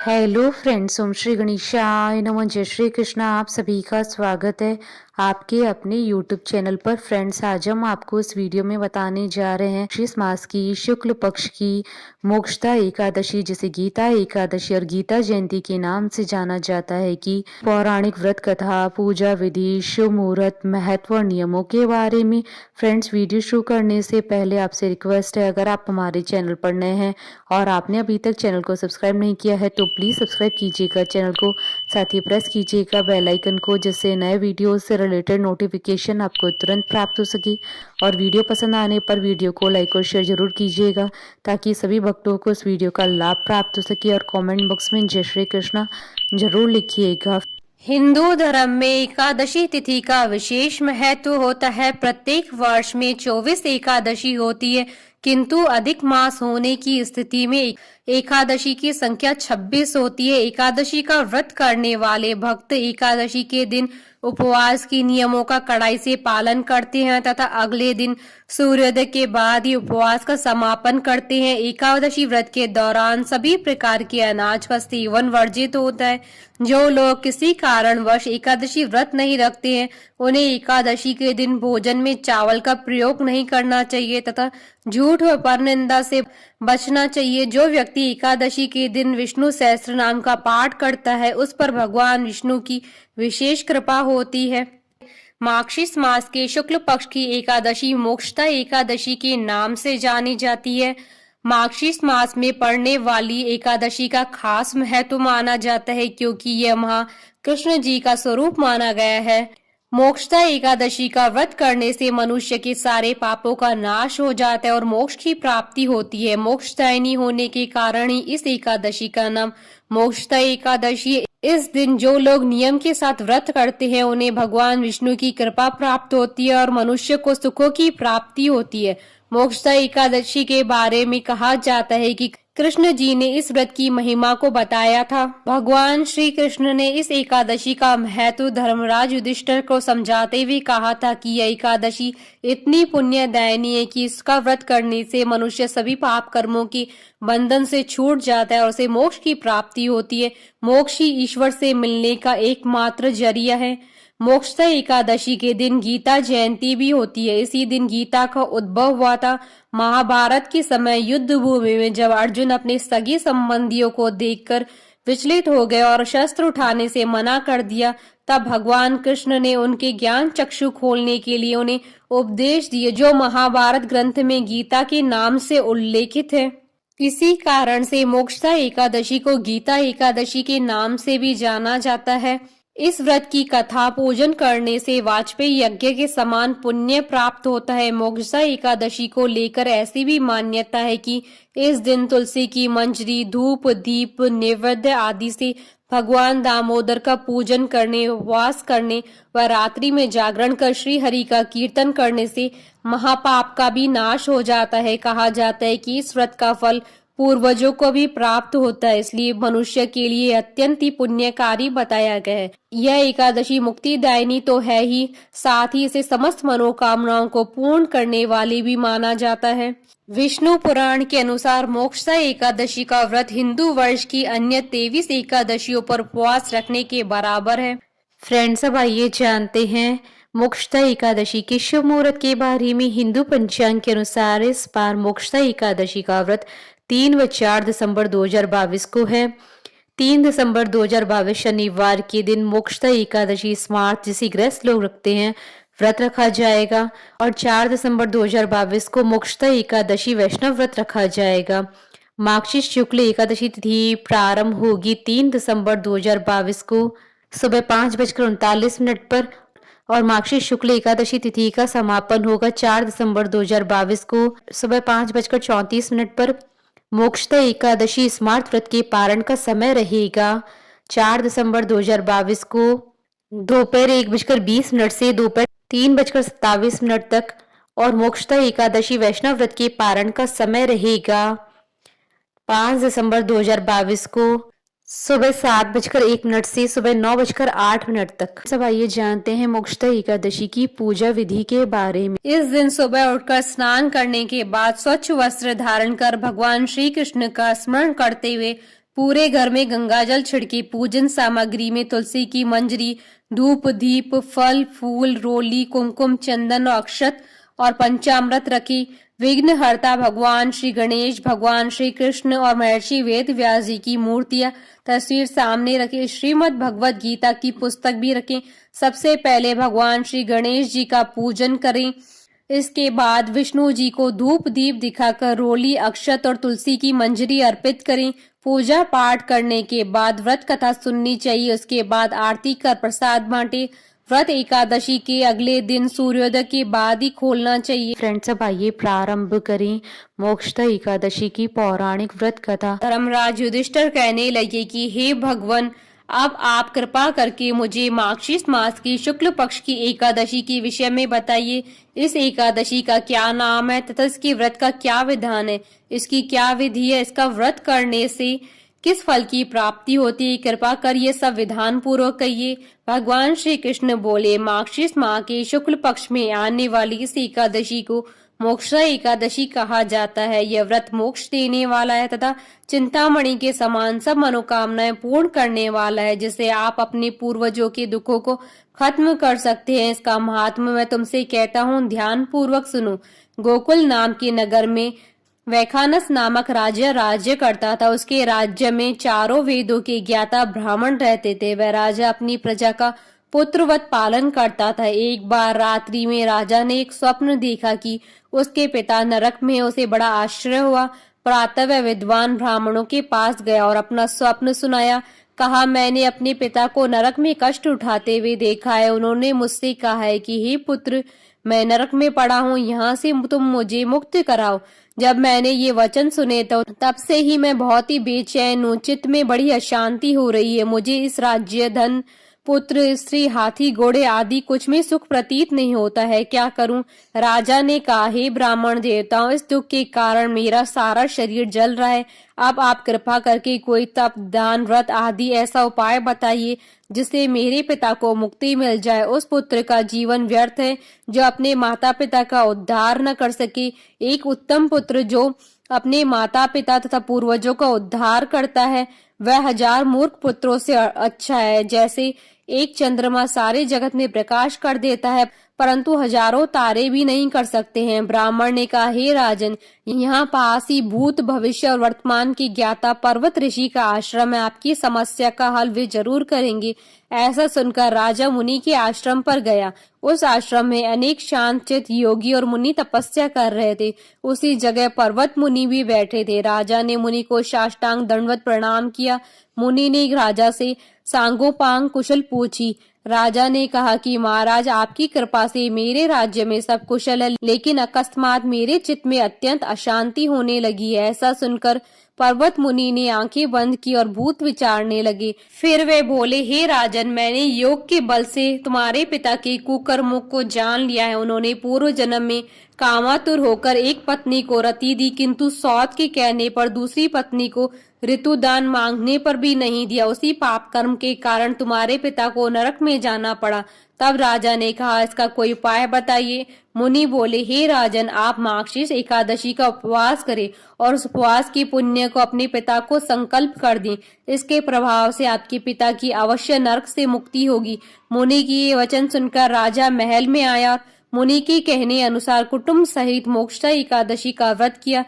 Hello friends, ओम श्री गणेशाय नमः। जय श्री कृष्ण। आप सभी का स्वागत है आपके अपने यूट्यूब चैनल पर। फ्रेंड्स, आज हम आपको इस वीडियो में बताने जा रहे हैं इस मास की शुक्ल पक्ष की मोक्षदा एकादशी, जिसे गीता एकादशी और गीता जयंती के नाम से जाना जाता है, कि पौराणिक व्रत कथा, पूजा विधि, शुभ मुहूर्त, महत्व और नियमों के बारे में। फ्रेंड्स, वीडियो शुरू करने से पहले आपसे रिक्वेस्ट है, अगर आप हमारे चैनल पर नए हैं और आपने अभी तक चैनल को सब्सक्राइब नहीं किया है तो प्लीज़ सब्सक्राइब कीजिएगा चैनल को, साथ ही प्रेस कीजिएगा बेल आइकन को, जिससे नए वीडियो से रिलेटेड नोटिफिकेशन आपको तुरंत प्राप्त हो सके। और वीडियो पसंद आने पर वीडियो को लाइक और शेयर जरूर कीजिएगा, ताकि सभी भक्तों को इस वीडियो का लाभ प्राप्त हो सके। और कमेंट बॉक्स में जय श्री कृष्णा जरूर लिखिएगा। हिंदू धर्म में एकादशी तिथि का विशेष महत्व होता है। प्रत्येक वर्ष में 24 एकादशी होती है, किंतु अधिक मास होने की स्थिति में एकादशी की संख्या 26 होती है। एकादशी का व्रत करने वाले भक्त एकादशी के दिन उपवास की नियमों का कड़ाई से पालन करते हैं तथा अगले दिन सूर्योदय के बाद ही उपवास का समापन करते हैं। एकादशी व्रत के दौरान सभी प्रकार के अनाज का सेवन वर्जित होता है। जो लोग किसी कारणवश एकादशी व्रत नहीं रखते हैं, उन्हें एकादशी के दिन भोजन में चावल का प्रयोग नहीं करना चाहिए तथा झूठ व परनिंदा से बचना चाहिए। जो व्यक्ति एकादशी के दिन विष्णु सहस्त्र नाम का पाठ करता है, उस पर भगवान विष्णु की विशेष कृपा होती है। मार्गशीर्ष मास के शुक्ल पक्ष की एकादशी मोक्षदा एकादशी के नाम से जानी जाती है। मार्गशीर्ष मास में पड़ने वाली एकादशी का खास महत्व माना जाता है, क्योंकि यह महा कृष्ण जी का स्वरूप माना गया है। मोक्षदा एकादशी का व्रत करने से मनुष्य के सारे पापों का नाश हो जाता है और मोक्ष की प्राप्ति होती है। मोक्षदायिनी होने के कारण ही इस एकादशी का नाम मोक्षदा एकादशी। इस दिन जो लोग नियम के साथ व्रत करते हैं, उन्हें भगवान विष्णु की कृपा प्राप्त होती है और मनुष्य को सुखों की प्राप्ति होती है। मोक्षदा एकादशी के बारे में कहा जाता है कि कृष्ण जी ने इस व्रत की महिमा को बताया था। भगवान श्री कृष्ण ने इस एकादशी का महत्व धर्मराज युधिष्ठिर को समझाते हुए कहा था कि यह एकादशी इतनी पुण्यदायिनी है कि इसका व्रत करने से मनुष्य सभी पाप कर्मों के बंधन से छूट जाता है और उसे मोक्ष की प्राप्ति होती है। मोक्ष ही ईश्वर से मिलने का एकमात्र जरिया है। मोक्षदा एकादशी के दिन गीता जयंती भी होती है। इसी दिन गीता का उद्भव हुआ था। महाभारत के समय युद्ध भूमि में जब अर्जुन अपने सगे संबंधियों को देखकर विचलित हो गए और शस्त्र उठाने से मना कर दिया, तब भगवान कृष्ण ने उनके ज्ञान चक्षु खोलने के लिए उन्हें उपदेश दिए, जो महाभारत ग्रंथ में गीता के नाम से उल्लेखित है। इसी कारण से मोक्षदा एकादशी को गीता एकादशी के नाम से भी जाना जाता है। इस व्रत की कथा पूजन करने से वाजपेयी यज्ञ के समान पुण्य प्राप्त होता है। मोक्षदा एकादशी को लेकर ऐसी भी मान्यता है कि इस दिन तुलसी की मंजरी, धूप, दीप, नैवेद्य आदि से भगवान दामोदर का पूजन करने, उपवास करने व रात्रि में जागरण कर श्री हरि का कीर्तन करने से महापाप का भी नाश हो जाता है। कहा जाता है कि इस व्रत का फल पूर्वजों को भी प्राप्त होता है, इसलिए मनुष्य के लिए अत्यंत ही पुण्यकारी बताया गया है। यह एकादशी मुक्तिदायिनी तो है ही, साथ ही इसे समस्त मनोकामनाओं को पूर्ण करने वाली भी माना जाता है। विष्णु पुराण के अनुसार मोक्षदा एकादशी का व्रत हिंदू वर्ष की अन्य 23 एकादशियों पर उपवास रखने के बराबर है। फ्रेंड्स, अब आइए जानते हैं मोक्षदा एकादशी के शुभ मुहूर्त के बारे में। हिंदू पंचांग के अनुसार इस बार मोक्षदा एकादशी का व्रत 3 व 4 दिसंबर 2022 को है। 3 दिसंबर 2022 शनिवार के दिन मोक्षदा एकादशी स्मार्ट, जिसे गृहस्थ लोग रखते हैं, व्रत रखा जाएगा। और 4 दिसंबर 2022 को मोक्षदा एकादशी वैष्णव व्रत रखा जाएगा। मार्गशीर्ष शुक्ल एकादशी तिथि प्रारंभ होगी 3 दिसंबर 2022 को सुबह 5:39 पर और मार्गशीर्ष शुक्ल एकादशी तिथि का समापन होगा 4 दिसंबर 2022 को सुबह 5:34 पर। मोक्षदा एकादशी स्मार्त व्रत के पारण का समय रहेगा 4 दिसंबर 2022 को दोपहर 1:20 से दोपहर 3:27 तक। और मोक्षदा एकादशी वैष्णव व्रत के पारण का समय रहेगा 5 दिसंबर 2022 को सुबह 7:01 से सुबह 9:08 तक। सब आइए जानते हैं मोक्षदा एकादशी की पूजा विधि के बारे में। इस दिन सुबह उठकर स्नान करने के बाद स्वच्छ वस्त्र धारण कर भगवान श्री कृष्ण का स्मरण करते हुए पूरे घर में गंगाजल छिड़के, पूजन सामग्री में तुलसी की मंजरी, धूप दीप फल फूल रोली कुमकुम चंदन और अक्षत और पंचामृत रखी। विघ्नहर्ता भगवान श्री गणेश, भगवान श्री कृष्ण और महर्षि वेद व्यास जी की मूर्तियां तस्वीर सामने रखें। श्रीमद् भगवत गीता की पुस्तक भी रखें। सबसे पहले भगवान श्री गणेश जी का पूजन करें। इसके बाद विष्णु जी को धूप दीप दिखाकर रोली अक्षत और तुलसी की मंजरी अर्पित करें। पूजा पाठ करने के बाद व्रत कथा सुननी चाहिए। उसके बाद आरती कर प्रसाद बांटे। व्रत एकादशी के अगले दिन सूर्योदय के बाद ही खोलना चाहिए। फ्रेंड्स, अब आइए प्रारंभ करें मोक्षदा एकादशी की पौराणिक व्रत कथा। धर्मराज युधिष्ठिर कहने लगे कि हे भगवान, अब आप कृपा करके मुझे मार्गशीर्ष मास की शुक्ल पक्ष की एकादशी के विषय में बताइए। इस एकादशी का क्या नाम है तथा इसके व्रत का क्या विधान है, इसकी क्या विधि है, इसका व्रत करने से किस फल की प्राप्ति होती है, कृपा कर ये सब विधान पूर्वक कहिए। भगवान श्री कृष्ण बोले, मार्गशीर्ष माह के शुक्ल पक्ष में आने वाली इस एकादशी को मोक्षा एकादशी कहा जाता है। यह व्रत मोक्ष देने वाला है तथा चिंतामणि के समान सब मनोकामनाएं पूर्ण करने वाला है, जिससे आप अपने पूर्वजों के दुखों को खत्म कर सकते हैं। इसका महात्म्य मैं तुमसे कहता हूँ, ध्यान पूर्वक सुनो। गोकुल नाम के नगर में वैखानस नामक राजा राज्य करता था। उसके राज्य में चारों वेदों के ज्ञाता ब्राह्मण रहते थे। वह राजा अपनी प्रजा का पुत्रवत पालन करता था। एक बार रात्रि में राजा ने एक स्वप्न देखा कि उसके पिता नरक में। उसे बड़ा आश्चर्य हुआ। प्रातः वह विद्वान ब्राह्मणों के पास गया और अपना स्वप्न सुनाया। कहा, मैंने अपने पिता को नरक में कष्ट उठाते हुए देखा है। उन्होंने मुझसे कहा है कि हे पुत्र, मैं नरक में पड़ा हूँ, यहाँ से तुम मुझे मुक्त कराओ। जब मैंने ये वचन सुने तो तब से ही मैं बहुत ही बेचैन हूँ। चित्त में बड़ी अशांति हो रही है। मुझे इस राज्य धन पुत्र स्त्री हाथी घोड़े आदि कुछ में सुख प्रतीत नहीं होता है। क्या करूं? राजा ने कहा, हे ब्राह्मण देवताओं, इस दुख के कारण मेरा सारा शरीर जल रहा है। अब आप कृपा करके कोई तप दान व्रत आदि ऐसा उपाय बताइए जिससे मेरे पिता को मुक्ति मिल जाए। उस पुत्र का जीवन व्यर्थ है जो अपने माता पिता का उद्धार न कर सके। एक उत्तम पुत्र जो अपने माता पिता तथा पूर्वजों का उद्धार करता है वह 1000 मूर्ख पुत्रों से अच्छा है। जैसे एक चंद्रमा सारे जगत में प्रकाश कर देता है परंतु हजारों तारे भी नहीं कर सकते हैं। ब्राह्मण ने कहा, हे राजन, यहाँ पास ही भूत भविष्य और वर्तमान की ज्ञाता पर्वत ऋषि का आश्रम है। आपकी समस्या का हल वे जरूर करेंगे। ऐसा सुनकर राजा मुनि के आश्रम पर गया। उस आश्रम में अनेक शांतचित्त योगी और मुनि तपस्या कर रहे थे। उसी जगह पर्वत मुनि भी बैठे थे। राजा ने मुनि को साष्टांग दंडवत प्रणाम किया। मुनि ने राजा से सांगोपांग कुशल पूछी। राजा ने कहा कि महाराज, आपकी कृपा से मेरे राज्य में सब कुशल है, लेकिन अकस्मात मेरे चित्त में अत्यंत अशांति होने लगी है। ऐसा सुनकर पर्वत मुनि ने आंखें बंद की और भूत विचारने लगे। फिर वे बोले, हे राजन, मैंने योग के बल से तुम्हारे पिता के कुकर्मों को जान लिया है। उन्होंने पूर्व जन्म में कामातुर होकर एक पत्नी को रति दी, किंतु सौत के कहने पर दूसरी पत्नी को ऋतुदान मांगने पर भी नहीं दिया। उसी पाप कर्म के कारण तुम्हारे पिता को नरक में जाना पड़ा। तब राजा ने कहा, इसका कोई उपाय बताइए। मुनि बोले, हे राजन, आप मार्गशीर्ष एकादशी का उपवास करें और उस उपवास की पुण्य को अपने पिता को संकल्प कर दें। इसके प्रभाव से आपके पिता की अवश्य नरक से मुक्ति होगी। मुनि की ये वचन सुनकर राजा महल में आया और मुनि के कहने अनुसार कुटुंब सहित मोक्षा एकादशी का व्रत किया।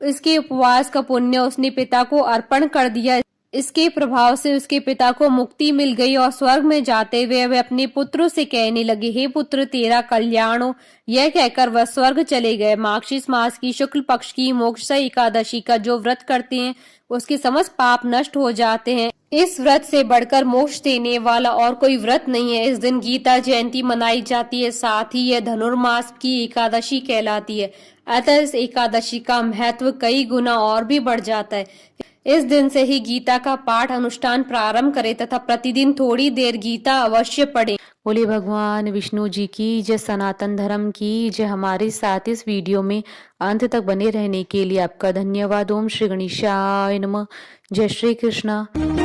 इसके उपवास का पुण्य उसने पिता को अर्पण कर दिया। इसके प्रभाव से उसके पिता को मुक्ति मिल गई और स्वर्ग में जाते हुए वे अपने पुत्रों से कहने लगे, हे पुत्र, तेरा कल्याण हो। यह कहकर वह स्वर्ग चले गए। मार्गशीर्ष मास की शुक्ल पक्ष की मोक्षा एकादशी का जो व्रत करते हैं उसके समस्त पाप नष्ट हो जाते हैं। इस व्रत से बढ़कर मोक्ष देने वाला और कोई व्रत नहीं है। इस दिन गीता जयंती मनाई जाती है। साथ ही यह धनुर्मास की एकादशी कहलाती है। अतः इस एकादशी का महत्व कई गुना और भी बढ़ जाता है। इस दिन से ही गीता का पाठ अनुष्ठान प्रारंभ करें तथा प्रतिदिन थोड़ी देर गीता अवश्य पढ़ें। बोले भगवान विष्णु जी की जय, सनातन धर्म की जय। हमारे साथ इस वीडियो में अंत तक बने रहने के लिए आपका धन्यवाद। ओम श्री गणेशाय नमः। जय श्री कृष्ण।